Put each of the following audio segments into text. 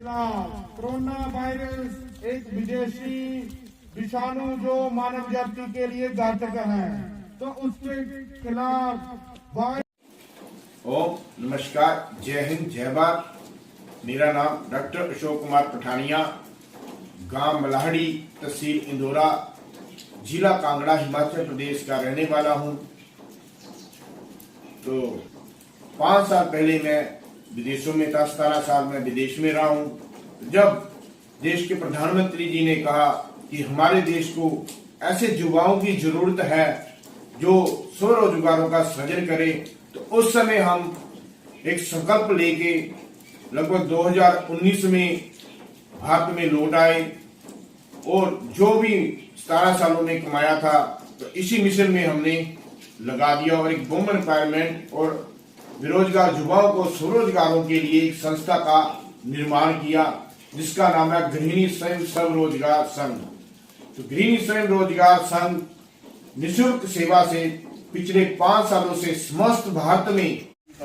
Corona virus एक विदेशी विषाणु जो मानव जाति के लिए घातक है, तो उसके खिलाफ ओम नमस्कार, जय हिंद, जय भारत। मेरा नाम डॉक्टर अशोक कुमार पठानिया, गांव मलाहड़ी, तहसील इंदौरा, जिला कांगड़ा, हिमाचल प्रदेश का रहने वाला हूं। तो 5 साल पहले मैं विदेशों में था, 17 साल मैं विदेश में रहा हूं। जब देश के प्रधानमंत्री जी ने कहा कि हमारे देश को ऐसे युवाओं की जरूरत है जो स्वरोजगारों का सृजन करे, तो उस समय हम एक संकल्प लेके लगभग 2019 में भारत में लौट आए और जो भी 17 सालों में कमाया था तो इसी मिशन में हमने लगा दिया और एक वुमेन एम्पावरमेंट और बेरोजगार युवाओं को स्वरोजगारों के लिए एक संस्था का निर्माण किया, जिसका नाम है गृहिणी स्वयं स्वरोजगार संघ। तो गृहिणी स्वयं रोजगार संघ निःशुल्क सेवा से पिछले 5 सालों से समस्त भारत में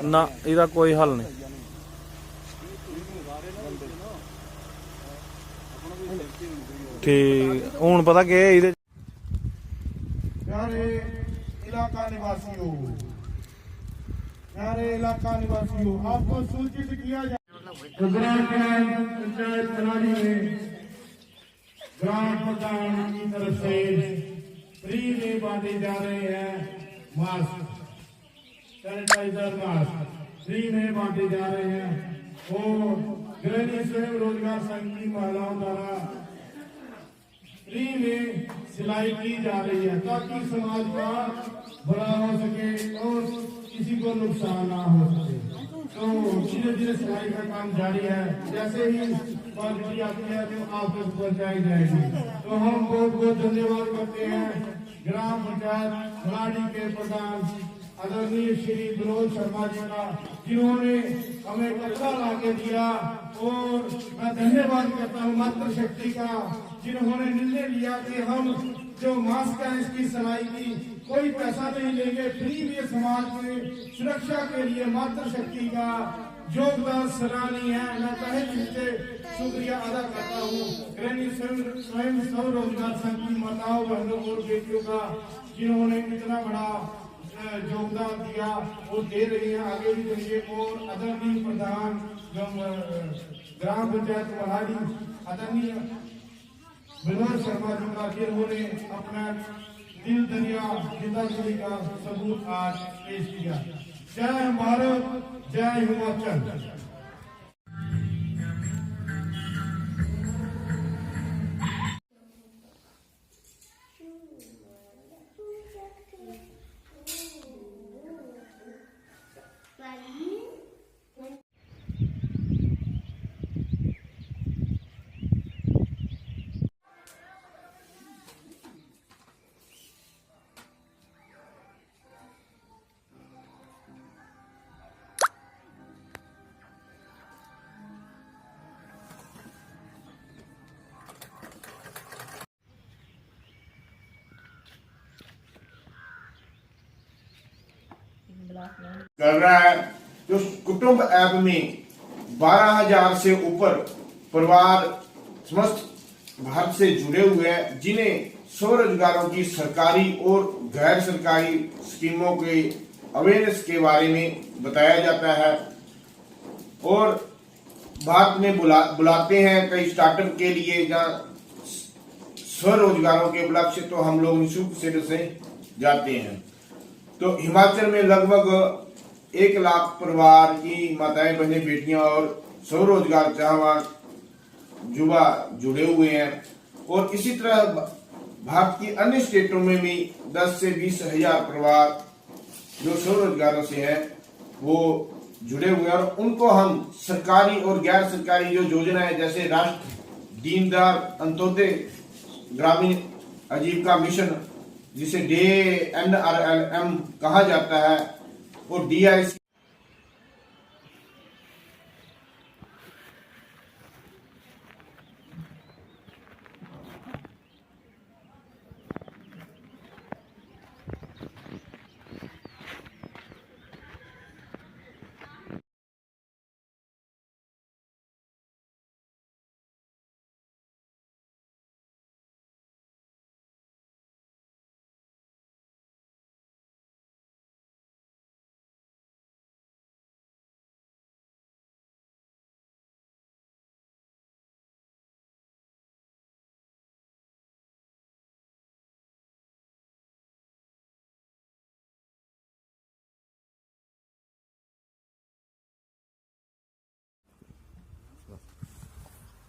ना इहदा कोई हल नहीं। ठीक हूं पता के प्यारे इलाका निवासियों, आपको सूचित किया जाए पंचायत प्रणाली में ग्राम प्रधान की तरफ से फ्री में बांटे जा रहे हैं मास्क, सैनिटाइजर मास्क फ्री में बांटे जा रहे हैं और गृहिणी स्वयं रोजगार संघ की महिलाओं द्वारा फ्री में सिलाई की जा रही है, ताकि समाज का भला हो सके और किसी को नुकसान ना हो सके। तो धीरे धीरे सिलाई का काम जारी है, जैसे ही क्वालिटी आती है तो आप तक पहुँचाई जाएगी। तो हम बहुत बहुत धन्यवाद करते हैं ग्राम पंचायत मलाहड़ी के प्रधान आदरणीय श्री विनोद शर्मा जी का, जिन्होंने हमें कचरा ला के दिया, और मैं धन्यवाद करता हूँ मातृ शक्ति का, जिन्होंने निर्णय लिया कि हम जो मास्क है इसकी सिलाई की कोई पैसा नहीं लेंगे, फ्री में समाज में सुरक्षा के लिए मातृ शक्ति का योगदान सराहनीय है। मैं तहे दिल से शुक्रिया अदा करता हूँ गृहिणी स्वयं स्वरोजगार संघ की माताओं, बहनों और बेटियों का, जिन्होंने इतना बड़ा योगदान दिया और दे रही है, आगे भी देंगे। और आदरणीय प्रधान ग्राम पंचायत मलाहड़ी आदरणीय विनोद शर्मा जी का, जिन्होंने अपना दिल दरिया जिंदगी का सबूत आज पेश किया। जय भारत, जय हिमाचल। कर रहा है। जो कुटुंब ऐप में 12,000 से ऊपर परिवार समस्त भारत से जुड़े हुए हैं, जिन्हें स्वरोजगारों की सरकारी और गैर सरकारी स्कीमों के अवेयरनेस के बारे में बताया जाता है और भारत में बुलाते हैं कई स्टार्टअप के लिए, जहाँ स्वरोजगारों के उपलक्ष्य तो हम लोग निःशुल्क से जाते हैं। तो हिमाचल में लगभग 1 लाख परिवार की माताएं, बहनें, बेटियां और स्वरोजगार चाहवान युवा जुड़े हुए हैं और इसी तरह भारत की अन्य स्टेटों में भी 10 से 20 हजार परिवार जो स्वरोजगारों से हैं वो जुड़े हुए हैं और उनको हम सरकारी और गैर सरकारी जो योजनाएं, जैसे राष्ट्र दीनदयाल अंत्योदय ग्रामीण आजीविका मिशन, जिसे DNRLM कहा जाता है, और DIC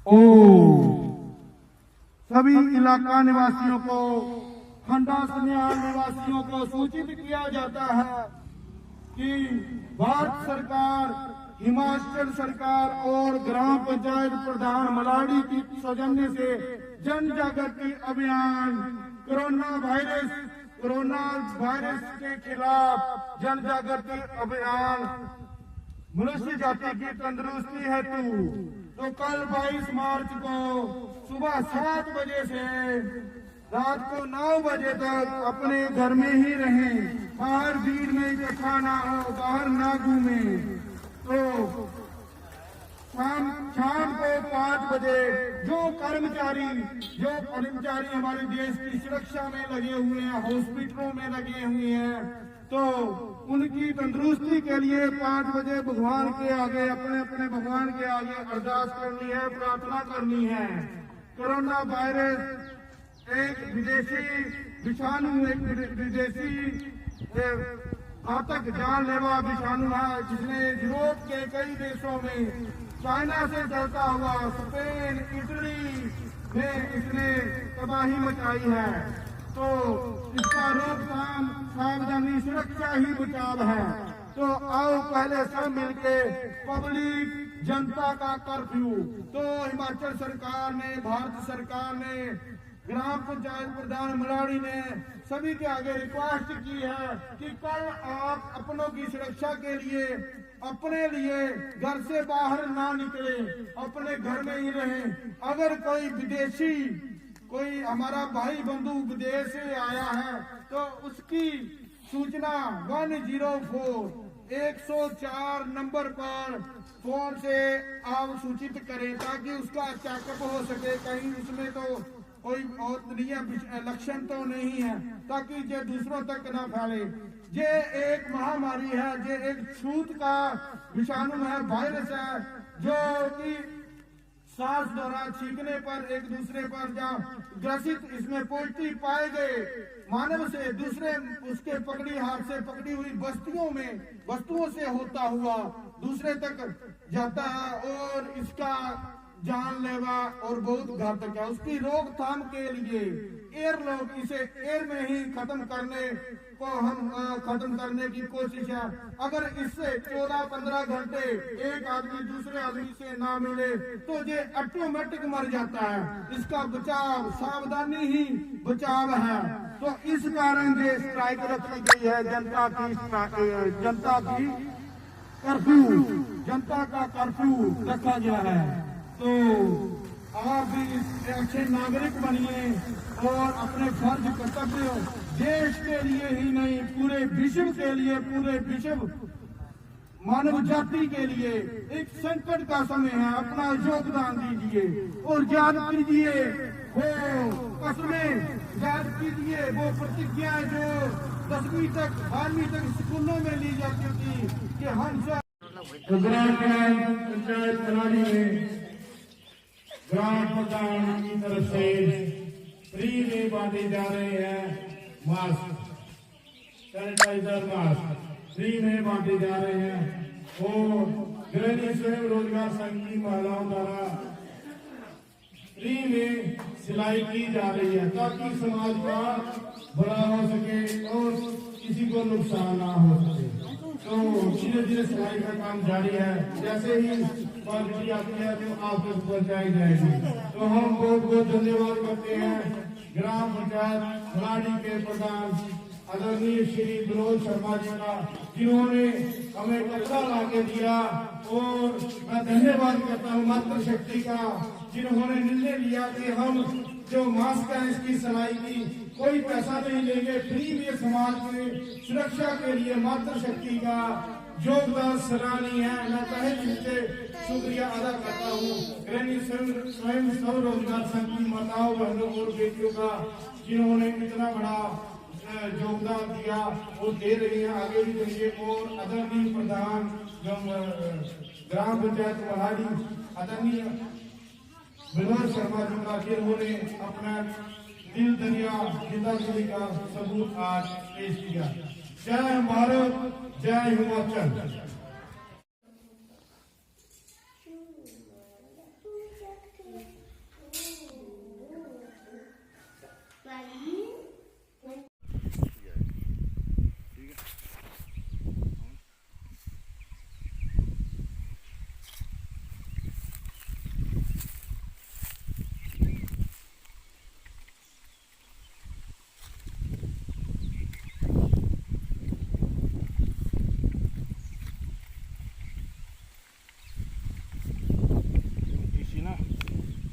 ओ सभी इलाका निवासियों को, खंडा सन्याल निवासियों को सूचित किया जाता है कि भारत सरकार, हिमाचल सरकार और ग्राम पंचायत प्रधान मलाड़ी की सौजन्य से जन जागृति अभियान कोरोना वायरस के खिलाफ जन जागृति अभियान मनुष्य जाति की तंदुरुस्ती हेतु तो कल 22 मार्च को सुबह 7 बजे से रात को 9 बजे तक अपने घर में ही रहें, बाहर भीड़ में इकट्ठा ना हो, बाहर ना घूमें। तो शाम को 5 बजे जो कर्मचारी हमारे देश की सुरक्षा में लगे हुए हैं, हॉस्पिटलों में लगे हुए हैं, तो उनकी तंदुरुस्ती के लिए 5 बजे भगवान के आगे, अपने अपने भगवान के आगे अरदास करनी है, प्रार्थना करनी है। कोरोना वायरस एक विदेशी विषाणु, एक विदेशी घातक जानलेवा विषाणु है, जिसने यूरोप के कई देशों में, चाइना से चलता हुआ स्पेन, इटली में इसने तबाही मचाई है। तो इसका रोकथाम, सावधानी, सुरक्षा ही बचाव है। तो आओ पहले सब मिलके पब्लिक जनता का कर्फ्यू, तो हिमाचल सरकार ने, भारत सरकार ने, ग्राम पंचायत प्रधान मलाड़ी ने सभी के आगे रिक्वेस्ट की है कि कल आप अपनों की सुरक्षा के लिए, अपने लिए घर से बाहर ना निकले, अपने घर में ही रहें। अगर कोई विदेशी, कोई हमारा भाई बंधु विदेश से आया है तो उसकी सूचना 104 नंबर पर फोन से आप सूचित करें, ताकि उसका चेकअप हो सके, कहीं उसमें तो कोई और लक्षण तो नहीं है, ताकि ये दूसरों तक ना फैले। ये एक महामारी है, ये एक छूत का विषाणु है, वायरस है, जो कि सांस द्वारा छींकने पर एक दूसरे पर ग्रसित, इसमें पॉजिटिव पाए गए मानव से दूसरे उसके पकड़ी, हाथ से पकड़ी हुई वस्तुओं से होता हुआ दूसरे तक जाता है और इसका जानलेवा और बहुत घातक है। उसकी रोकथाम के लिए इसे एयर में ही खत्म करने की कोशिश है। अगर इससे 14-15 घंटे एक आदमी दूसरे आदमी से ना मिले तो ये ऑटोमेटिक मर जाता है। इसका बचाव, सावधानी ही बचाव है। तो इस कारण ये स्ट्राइक रखी गई है, जनता का कर्फ्यू रखा गया है। तो आप भी अच्छे नागरिक बनिए और अपने फर्ज कर्तव्य देश के लिए ही नहीं, पूरे विश्व के लिए, पूरे विश्व मानव जाति के लिए एक संकट का समय है, अपना योगदान दीजिए और याद कीजिए वो कसमें, याद कीजिए वो प्रतिज्ञाएं जो 10वीं तक, 12वीं तक स्कूलों में ली जाती थी कि हम सब ग्राम पंचायत मलाड़ी में ग्राम प्रधान की तरफ से फ्री में बांटे जा रहे हैं मास्क, सैनिटाइजर मास्क फ्री में बांटे जा रहे हैं और गृहिणी स्वयं रोजगार संघ की महिलाओं द्वारा फ्री में सिलाई की जा रही है, ताकि समाज का भला हो सके और किसी को नुकसान ना हो सके। तो धीरे धीरे सिलाई का काम जारी है, जैसे ही क्वालिटी आती है तो आप तक पहुँचाई जाएगी। तो हम बहुत बहुत धन्यवाद करते हैं ग्राम पंचायत मलाड़ी के प्रधान आदरणीय श्री विनोद शर्मा जी का, जिन्होंने हमें कचरा ला के दिया, और मैं धन्यवाद करता हूँ मातृ शक्ति का, जिन्होंने निर्णय लिया कि हम जो मास्क है इसकी सिलाई की कोई पैसा नहीं लेंगे, फ्री में समाज में सुरक्षा के लिए मातृ शक्ति का योगदान सराहनीय है। मैं तहे दिल से शुक्रिया अदा करता हूँ गृहिणी स्वयं स्वरोजगार संघ की माताओं, बहनों और बेटियों का, जिन्होंने इतना बड़ा योगदान दिया और दे रही है, आगे भी देंगे। और आदरणीय प्रधान ग्राम पंचायत मलाड़ी आदरणीय विनोद शर्मा जी का, जिन्होंने अपना दिल दरिया जिंदगी का सबूत आज पेश किया। जय भारत, जय हिमाचल।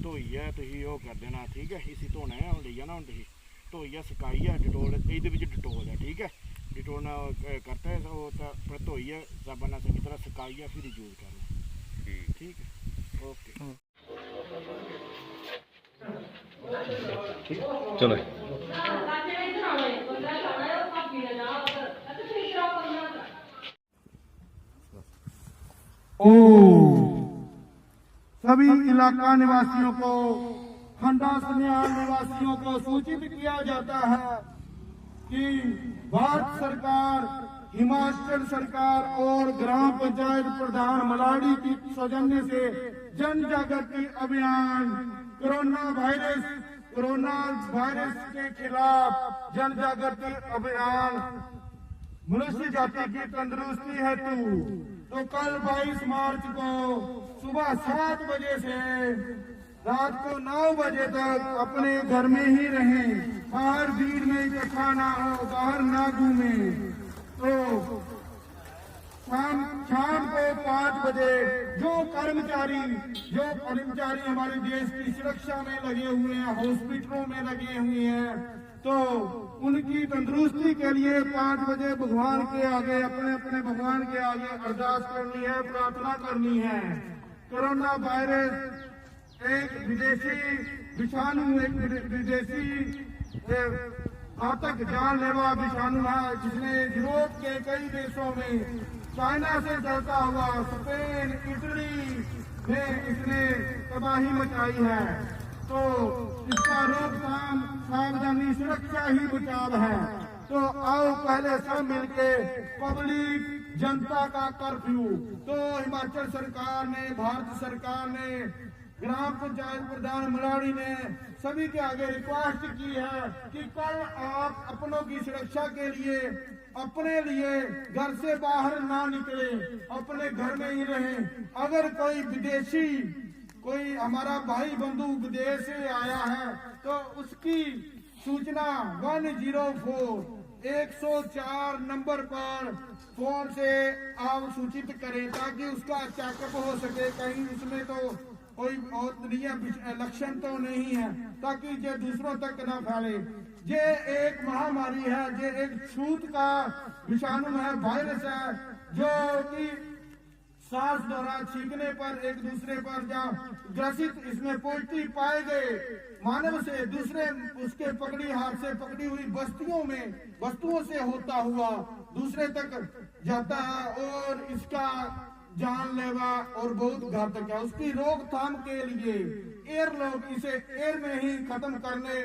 ਧੋਈ ਹੈ ਤੁਸੀਂ ਉਹ ਕਰ ਦੇਣਾ ਠੀਕ ਹੈ। ਇਸੀ ਧੋਣਾ ਹੈ, ਹੁਣ ਲਈ ਜਾਣਾ ਹੁਣ ਤੁਸੀਂ ਧੋਈ ਹੈ ਸਕਾਈ ਹੈ ਡਿਟੋਲ ਇਹਦੇ ਵਿੱਚ ਡਿਟੋਲ ਹੈ ਠੀਕ ਹੈ। डिटोल ना करता है वो तो धोई है साबन से तरह सुकाई है फिर यूज करना ठीक है। ओके चलो ओ सभी इलाका निवासियों को खंडा सन्याल निवासियों को सूचित किया जाता है कि भारत सरकार, हिमाचल सरकार और ग्राम पंचायत प्रधान मलाड़ी की सौजन्य से जन जागृति अभियान कोरोना वायरस के खिलाफ जन जागृति अभियान मनुष्य जाति की तंदुरुस्ती हेतु तो कल 22 मार्च को सुबह 7 बजे से रात को 9 बजे तक अपने घर में ही रहें, बाहर भीड़ में इकट्ठा ना हो, बाहर ना घूमें। तो शाम को 5 बजे जो कर्मचारी हमारे देश की सुरक्षा में लगे हुए हैं, हॉस्पिटलों में लगे हुए हैं, तो उनकी तंदुरुस्ती के लिए 5 बजे भगवान के आगे अपने अपने भगवान के आगे अरदास करनी है, प्रार्थना करनी है। कोरोना वायरस एक विदेशी विषाणु, एक विदेशी घातक जानलेवा विषाणु है जिसने यूरोप के कई देशों में चाइना से चलता हुआ स्पेन, इटली में इसने तबाही मचाई है। तो इसका रोकथाम, सावधानी, सुरक्षा ही बचाव है। तो आओ पहले सब मिलके पब्लिक जनता का कर्फ्यू, तो हिमाचल सरकार ने, भारत सरकार ने, ग्राम पंचायत प्रधान मलाड़ी ने सभी के आगे रिक्वेस्ट की है कि कल आप अपनों की सुरक्षा के लिए अपने लिए घर से बाहर ना निकले, अपने घर में ही रहें। अगर कोई विदेशी, कोई हमारा भाई बंधु विदेश से आया है तो उसकी सूचना 104 नंबर पर फोन से आप सूचित करें ताकि उसका चेकअप हो सके। कहीं उसमें तो कोई और लक्षण तो नहीं है, ताकि ये दूसरों तक न फैले। ये एक महामारी है, ये एक छूत का विषाणु है, वायरस है, जो कि सांस द्वारा छींकने पर एक दूसरे पर जहाँ ग्रसित इसमें पॉजिटिव पाए गए मानव से दूसरे उसके पकड़ी हाथ से पकड़ी हुई वस्तुओं से होता हुआ दूसरे तक जाता है और इसका जानलेवा और बहुत घातक है। उसकी रोकथाम के लिए इसे एयर में ही खत्म करने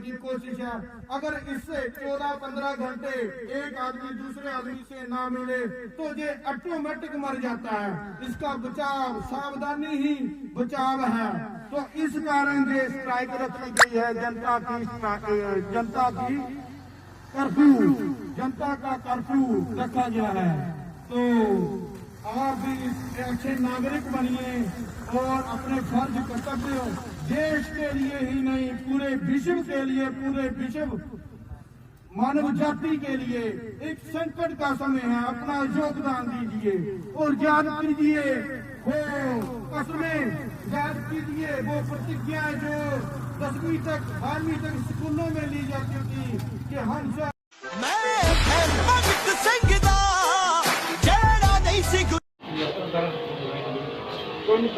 की कोशिश है। अगर इससे 14-15 घंटे एक आदमी दूसरे आदमी से ना मिले तो ये ऑटोमेटिक मर जाता है। इसका बचाव, सावधानी ही बचाव है। तो इस कारण ये स्ट्राइक रखी गई है, जनता का कर्फ्यू रखा गया है। तो आप भी अच्छे नागरिक बनिए और अपने फर्ज कर्तव्य देश के लिए ही नहीं पूरे विश्व के लिए, पूरे विश्व मानव जाति के लिए एक संकट का समय है, अपना योगदान दीजिए और याद कीजिए वो कसमें, याद कीजिए वो प्रतिज्ञाएं जो 10वीं तक 12वीं तक स्कूलों में ली जाती थी कि हम सब कोई नहीं